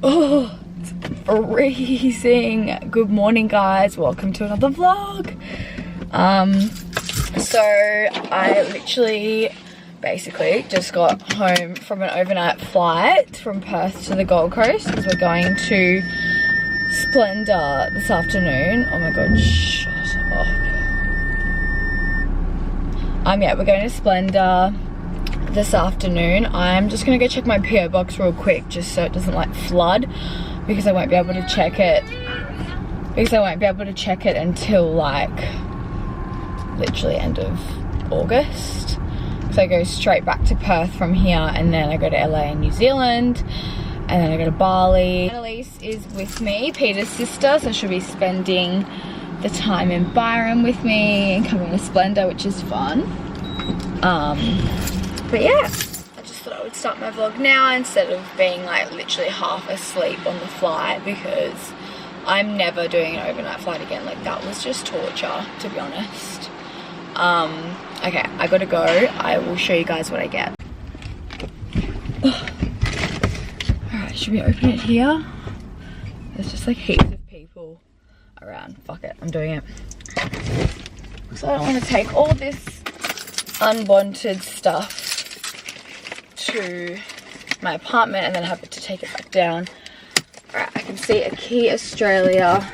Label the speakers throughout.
Speaker 1: Oh, it's freezing. Good morning, guys. Welcome to another vlog. So I literally basically just got home from an overnight flight from Perth to the Gold Coast because we're going to Splendour this afternoon. Oh my god, shut up. Yeah, we're going to Splendour this afternoon. I'm just gonna go check my PO box real quick just so it doesn't like flood, because I won't be able to check it until like literally end of August. So I go straight back to Perth from here, and then I go to LA and New Zealand, and then I go to Bali. Annalise is with me, Peter's sister, so she'll be spending the time in Byron with me and coming to Splendour, which is fun. But yeah, I just thought I would start my vlog now instead of being like literally half asleep on the flight, because I'm never doing an overnight flight again. Like, that was just torture, to be honest. Okay, I gotta go. I will show you guys what I get. Alright, should we open it here? There's just like heaps of people around. Fuck it, I'm doing it. So I don't want to take all this unwanted stuff to my apartment and then have to take it back down. Alright, I can see a Key Australia.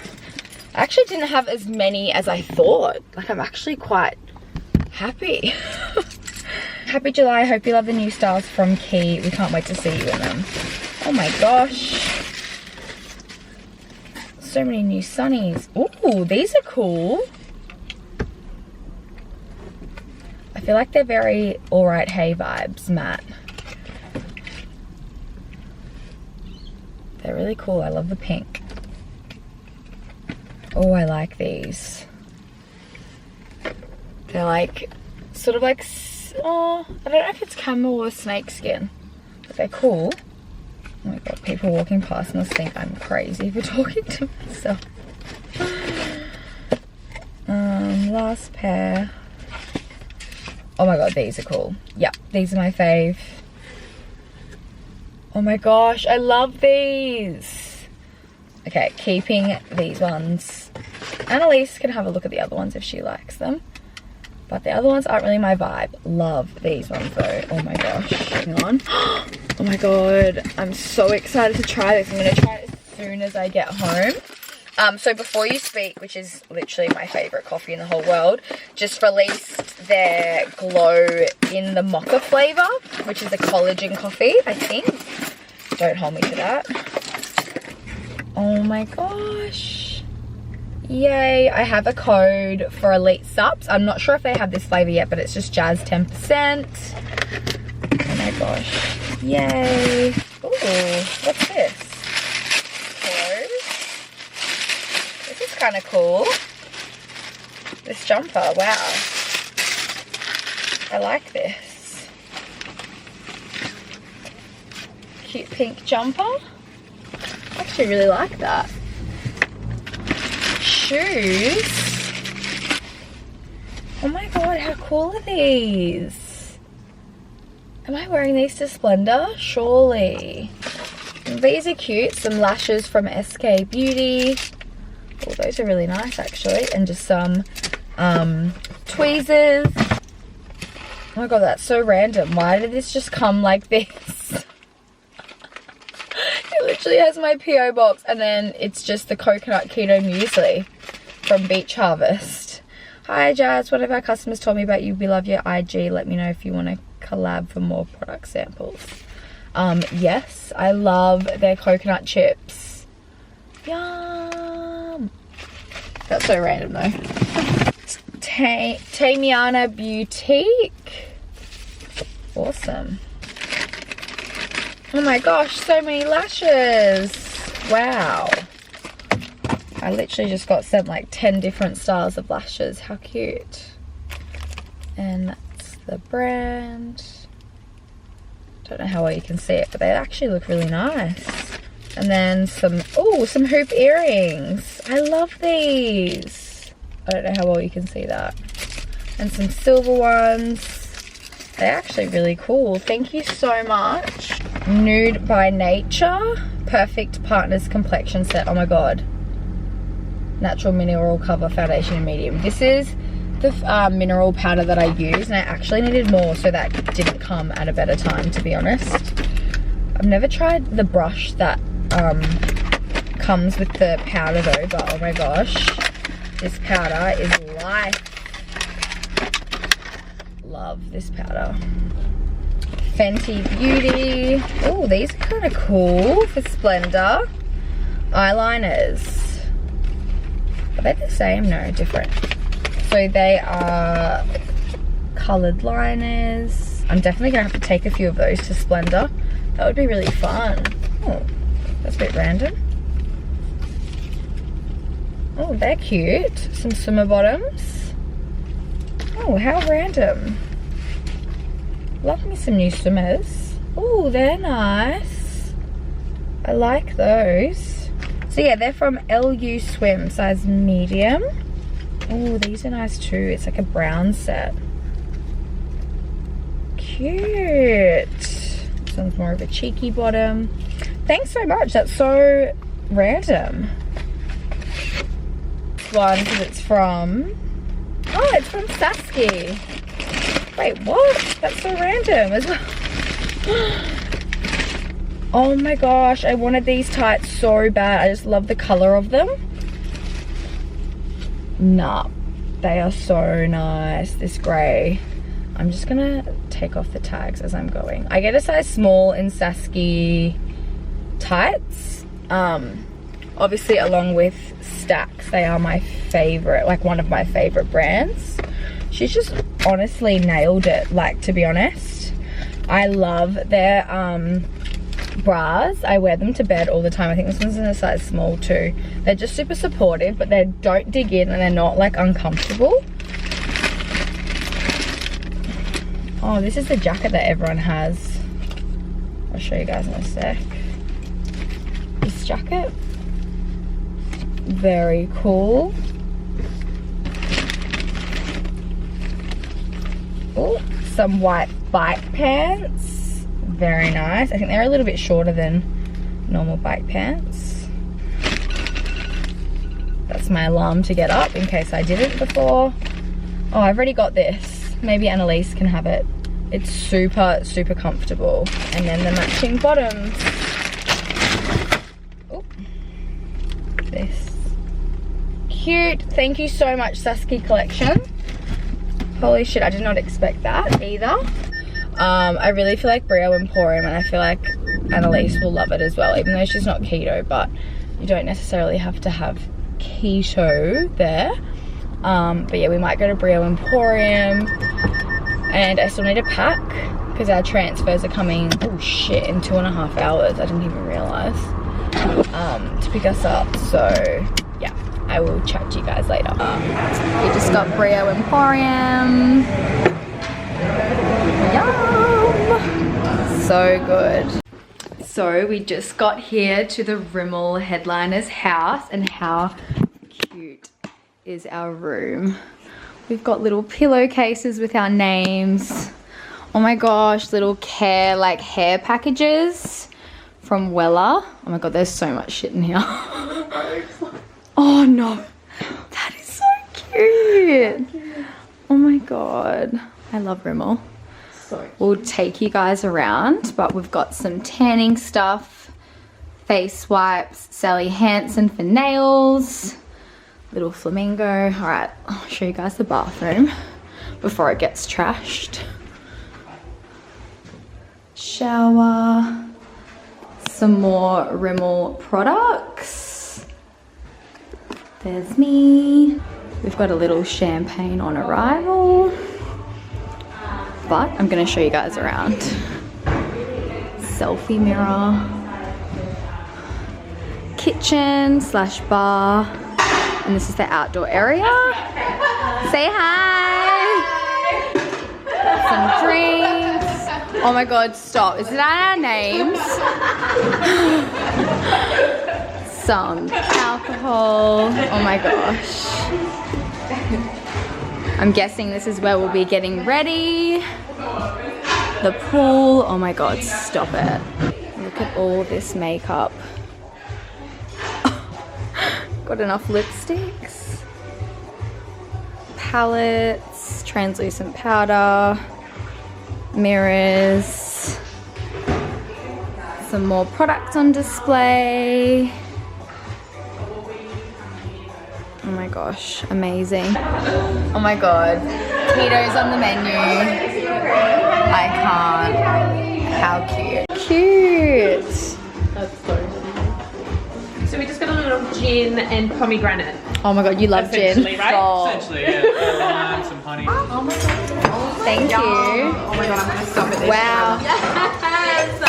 Speaker 1: I actually didn't have as many as I thought. Like, I'm actually quite happy. Happy July. Hope you love the new styles from Key. We can't wait to see you in them. Oh my gosh. So many new sunnies. Ooh, these are cool. I feel like they're very Alright Hey vibes, matte. They're really cool. I love the pink. Oh, I like these. They're like, sort of like, oh, I don't know if it's camel or snake skin, but they're cool. Oh my god, people walking past must think I'm crazy for talking to myself. Last pair. Oh my god, these are cool. Yep, these are my fave. Oh my gosh, I love these. Okay, keeping these ones. Annalise can have a look at the other ones if she likes them. But the other ones aren't really my vibe. Love these ones though. Oh my gosh. Hang on. Oh my god. I'm so excited to try this. I'm going to try it as soon as I get home. So Before You Speak, which is literally my favourite coffee in the whole world, just released their Glow in the Mocha flavour, which is a collagen coffee, I think. Don't hold me to that. Oh my gosh. Yay. I have a code for Elite Sups. I'm not sure if they have this flavour yet, but it's just Jazz 10%. Oh my gosh. Yay. Ooh, what's this? This is kind of cool. This jumper, wow. I like this. Cute pink jumper. I actually really like that. Shoes. Oh my god, how cool are these? Am I wearing these to Splendour? Surely. These are cute. Some lashes from SK Beauty. Oh, those are really nice actually. And just some tweezers. Oh my god, that's so random. Why did this just come like this? It literally has my PO box, and then it's just the coconut keto muesli from Beach Harvest. Hi Jazz, one of our customers told me about you. We love your IG. Let me know if you want to collab for more product samples. Yes, I love their coconut chips. Yum. That's so random though. Tamiana Boutique. Awesome. Oh my gosh, so many lashes. Wow. I literally just got sent like 10 different styles of lashes. How cute. And that's the brand. Don't know how well you can see it, but they actually look really nice. And then some hoop earrings. I love these. I don't know how well you can see that. And some silver ones. They're actually really cool. Thank you so much. Nude by Nature. Perfect Partners Complexion Set. Oh my god. Natural Mineral Cover Foundation in medium. This is the mineral powder that I use, and I actually needed more, so that didn't come at a better time, to be honest. I've never tried the brush that comes with the powder though, but oh my gosh, this powder is life. Love this powder. Fenty Beauty. Oh, these are kind of cool for Splendour. Eyeliners. Are they the same? No, different. So they are coloured liners. I'm definitely going to have to take a few of those to Splendour. That would be really fun. Oh, that's a bit random. Oh, they're cute. Some swimmer bottoms. Oh, how random. Love me some new swimmers. Oh, they're nice. I like those. So yeah, they're from LU Swim, size medium. Oh, these are nice too. It's like a brown set. Cute. This one's more of a cheeky bottom. Thanks so much. That's so random. This one, because it's from... Oh, it's from Sasky. Wait, what? That's so random as well. Oh my gosh, I wanted these tights so bad. I just love the color of them. Nah, they are so nice. This grey. I'm just gonna take off the tags as I'm going. I get a size small in Sasky tights. Obviously along with Stacks. They are my favorite, like one of my favorite brands. She's just honestly nailed it, like, to be honest. I love their bras. I wear them to bed all the time. I think this one's in a size small too. They're just super supportive, but they don't dig in and they're not like uncomfortable. Oh, this is the jacket that everyone has. I'll show you guys in a sec. This jacket, very cool. Oh, some white bike pants, very nice. I think they're a little bit shorter than normal bike pants. That's my alarm to get up in case I didn't before. Oh, I've already got this. Maybe Annalise can have it. It's super, super comfortable. And then the matching bottoms. Oh, this. Cute. Thank you so much, Sasky Collection. Holy shit, I did not expect that either. I really feel like Brio Emporium, and I feel like Annalise will love it as well, even though she's not keto, but you don't necessarily have to have keto there. But yeah, we might go to Brio Emporium, and I still need to pack because our transfers are coming, oh shit, in 2.5 hours. I didn't even realize, to pick us up. So yeah, I will chat to you guys later. We just got Brio Emporium. Yum! So good. So we just got here to the Rimmel headliner's house, and how cute is our room. We've got little pillowcases with our names. Oh my gosh, little hair packages from Wella. Oh my god, there's so much shit in here. Oh no, that is so cute. Oh my god, I love Rimmel. We'll take you guys around, but we've got some tanning stuff, face wipes, Sally Hansen for nails, little flamingo. All right, I'll show you guys the bathroom before it gets trashed. Shower, some more Rimmel products. There's me. We've got a little champagne on arrival, but I'm gonna show you guys around. Selfie mirror, kitchen slash bar, and this is the outdoor area. Say hi. Some drinks. Oh my god, stop. Is that our names? Some alcohol. Oh my gosh. I'm guessing this is where we'll be getting ready. The pool. Oh my god, stop it. Look at all this makeup. got enough lipsticks, palettes, translucent powder, mirrors, some more products on display. Oh my gosh, amazing. Oh my god, Tito's on the menu. I can't. How cute. Cute.
Speaker 2: That's so cute. So we just got a little gin and pomegranate.
Speaker 1: Oh my god, you love gin.
Speaker 2: Essentially, right?
Speaker 1: Oh.
Speaker 3: Essentially, yeah. Some honey.
Speaker 2: Oh my god.
Speaker 1: Thank you.
Speaker 2: Oh my god, I'm gonna stop at this.
Speaker 1: Wow.
Speaker 2: Yes!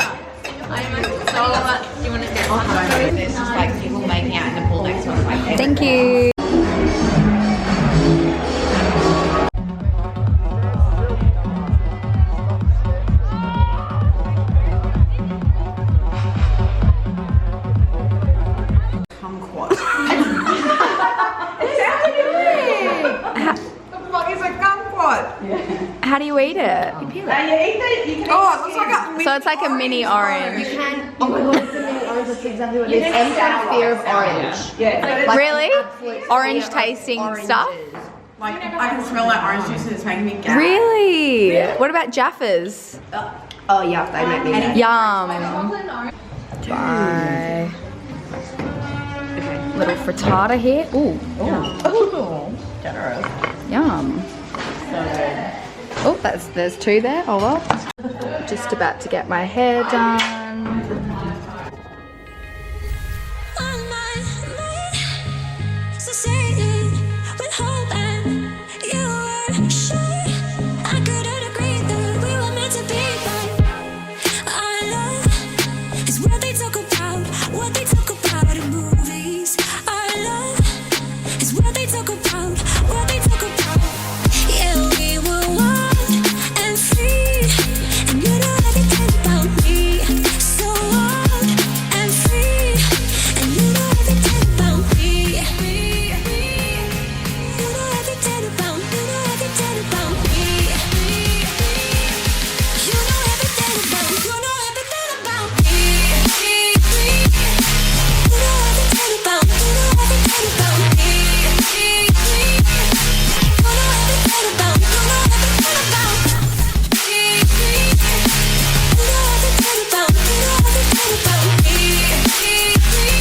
Speaker 2: I'm so much. Do you want to get on? There's just like people making out in the pool next to us. Like,
Speaker 1: Thank you. How do you eat it?
Speaker 2: you eat that. You can it looks like a
Speaker 1: So it's like a mini orange.
Speaker 4: You can. Oh my god, it's a mini orange. That's exactly what it is. Any kind of fear of orange.
Speaker 2: Yeah.
Speaker 4: Like
Speaker 1: Really?
Speaker 4: absolute
Speaker 1: Orange
Speaker 4: fear of
Speaker 1: tasting
Speaker 4: oranges.
Speaker 1: stuff?
Speaker 2: Like I can smell that orange juice and it's making me gag.
Speaker 1: Really? What about Jaffas?
Speaker 4: Oh yeah, they make me mad.
Speaker 1: Yum. Bye. Little frittata here. Ooh.
Speaker 2: Ooh. Generous.
Speaker 1: Yum. Oh, there's two there. Oh well. Just about to get my hair done.
Speaker 5: On my mind, so say it with hope and you were sure I couldn't agree that we were meant to be, but our love is what they talk about in movies. Our love is what they talk about. Yeah, we were wild and free, and you know everything about me. So wild and free, and you know everything about me. You know everything about me. You know everything about me. You know everything about me. You know everything about me. You know everything about me. You know everything about me.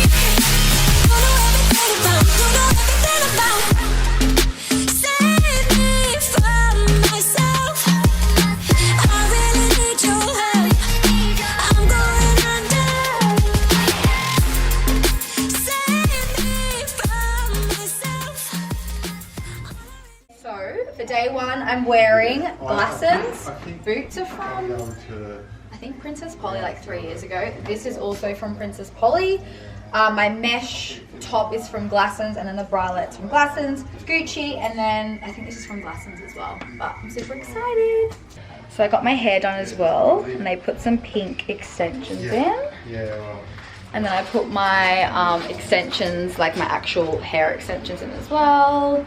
Speaker 5: You know everything about me. Save me from myself. I really need your help. I'm going under. Save me from myself.
Speaker 1: So for day one, I'm wearing Glassons. Boots are from, I think, Princess Polly like 3 years ago. This is also from Princess Polly. My mesh top is from Glassons, and then the bralettes from Glassons, Gucci, and then I think this is from Glassons as well. But I'm super excited. So I got my hair done as well, and they put some pink extensions in. And then I put my extensions, like my actual hair extensions in as well.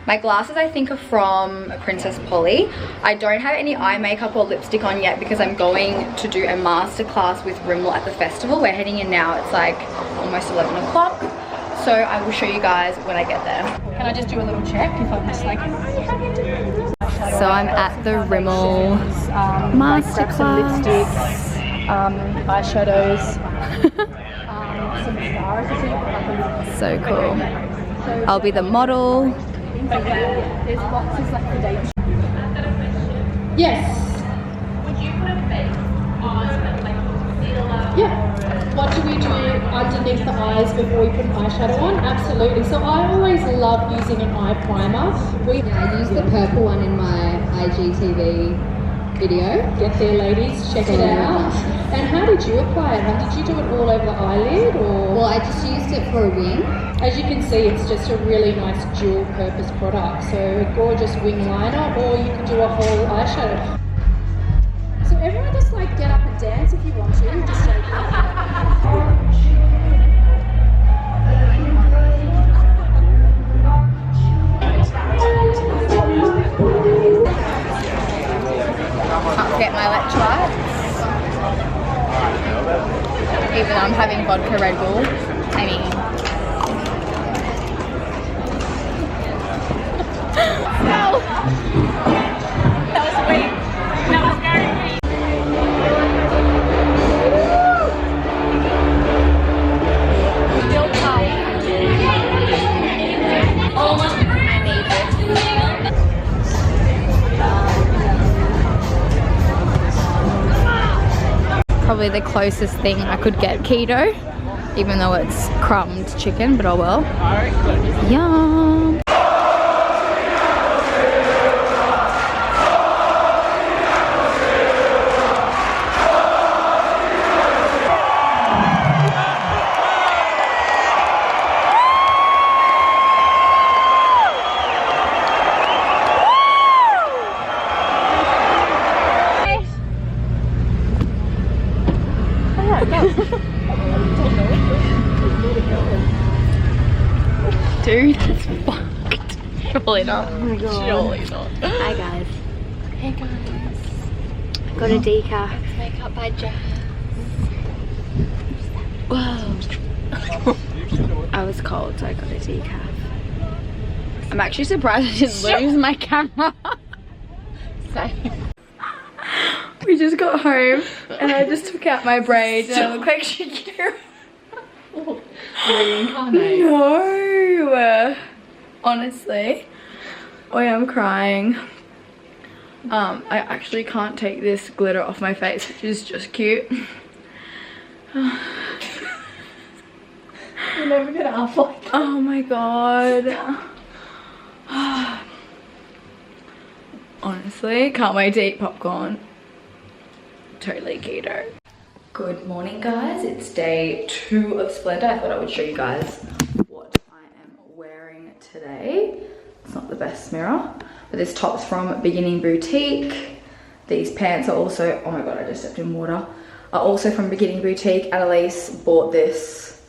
Speaker 1: My glasses I think are from Princess Polly. I don't have any eye makeup or lipstick on yet because I'm going to do a masterclass with Rimmel at the festival. We're heading in now, it's like almost 11 o'clock. So I will show you guys when I get there.
Speaker 6: Can I just do a little check if I'm just like...
Speaker 1: So I'm at the Rimmel masterclass.
Speaker 6: Lipsticks, eyeshadows, some mascaras.
Speaker 1: So cool. I'll be the model.
Speaker 6: But yeah, there's boxes like for dates. Yes.
Speaker 2: Would you put a fake on like concealer?
Speaker 6: Yeah. What do we do underneath the eyes before we put eyeshadow on? Absolutely. So I always love using an eye primer.
Speaker 4: I use the purple one in my IGTV video.
Speaker 6: Get there, ladies. Check it out. And how did you apply it? Did you do it all over the eyelid or?
Speaker 4: Well, I just used it for a wing.
Speaker 6: As you can see, it's just a really nice dual purpose product. So a gorgeous wing liner, or you can do a whole eyeshadow. So everyone just like get up and dance if you want to. Just shake it.
Speaker 1: Can't get my electrolytes. Even though I'm having vodka Red Bull. I mean, probably the closest thing I could get keto, even though it's crumbed chicken, but oh well. Yum. Dude, that's fucked. Surely not. Oh my god. Surely not. Hi guys. Hey guys. I got a decaf. Makeup by Jazz. Whoa. I was cold, so I got a decaf. I'm actually surprised I didn't lose my camera. Same. We just got home and I just took out my braids and I look like Shakira. No, honestly, I am crying. I actually can't take this glitter off my face, which is just cute.
Speaker 6: You're never gonna up like that.
Speaker 1: Oh my god. Honestly, can't wait to eat popcorn. Totally keto. Good morning guys, it's day 2 of Splendour. I thought I would show you guys what I am wearing today. It's not the best mirror, but this top's from Beginning Boutique. These pants are also, oh my god, I just stepped in water, are also from Beginning Boutique. Annalise bought this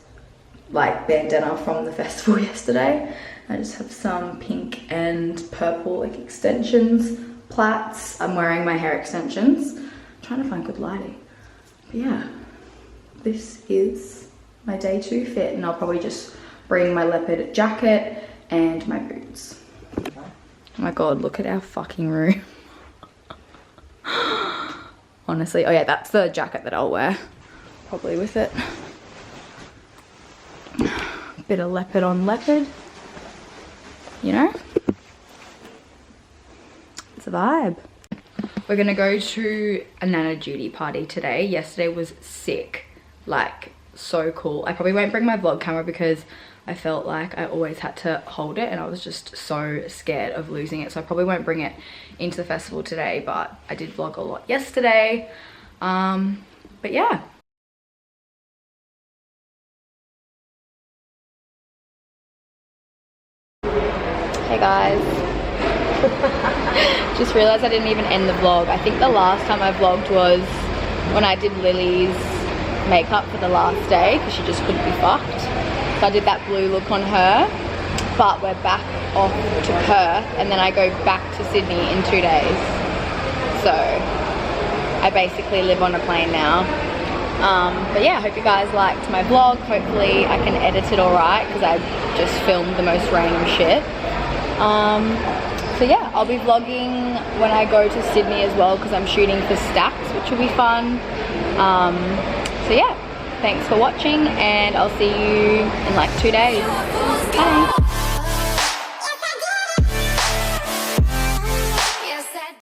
Speaker 1: like bandana from the festival yesterday. I just have some pink and purple like extensions, plaits. I'm wearing my hair extensions. I'm trying to find good lighting. But yeah, this is my day 2 fit, and I'll probably just bring my leopard jacket and my boots. Oh my god, look at our fucking room. Honestly, oh yeah, that's the jacket that I'll wear probably with it. Bit of leopard on leopard, you know, it's a vibe. We're gonna go to a Nana Judy party today. Yesterday was sick, like so cool. I probably won't bring my vlog camera because I felt like I always had to hold it and I was just so scared of losing it. So I probably won't bring it into the festival today, but I did vlog a lot yesterday. But yeah. Hey guys. Just realized I didn't even end the vlog. I think the last time I vlogged was when I did Lily's makeup for the last day because she just couldn't be fucked. So I did that blue look on her, but we're back off to Perth and then I go back to Sydney in 2 days. So I basically live on a plane now. But yeah, I hope you guys liked my vlog. Hopefully I can edit it alright because I just filmed the most random shit. So yeah, I'll be vlogging when I go to Sydney as well because I'm shooting for Stacks, which will be fun. So yeah, thanks for watching and I'll see you in like 2 days. Bye.